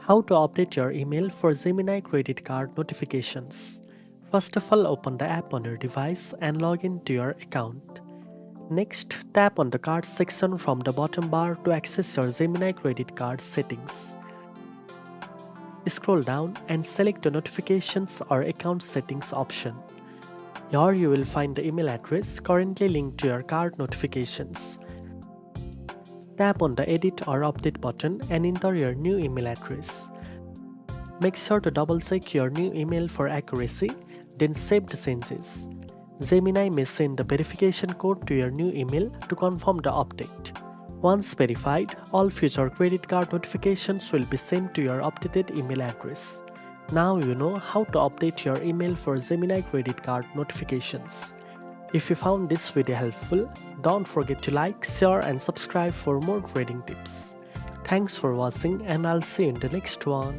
How to update your email for Gemini credit card notifications. First of all, open the app on your device and log into your account. Next, tap on the cards section from the bottom bar to access your Gemini credit card settings. Scroll down and select the notifications or account settings option. Here you will find the email address currently linked to your card notifications. Tap on the edit or update button and enter your new email address. Make sure to double check your new email for accuracy, then save the changes. Gemini may send the verification code to your new email to confirm the update. Once verified, all future credit card notifications will be sent to your updated email address. Now you know how to update your email for Gemini credit card notifications. If you found this video helpful, don't forget to like, share and subscribe for more trading tips. Thanks for watching and I'll see you in the next one.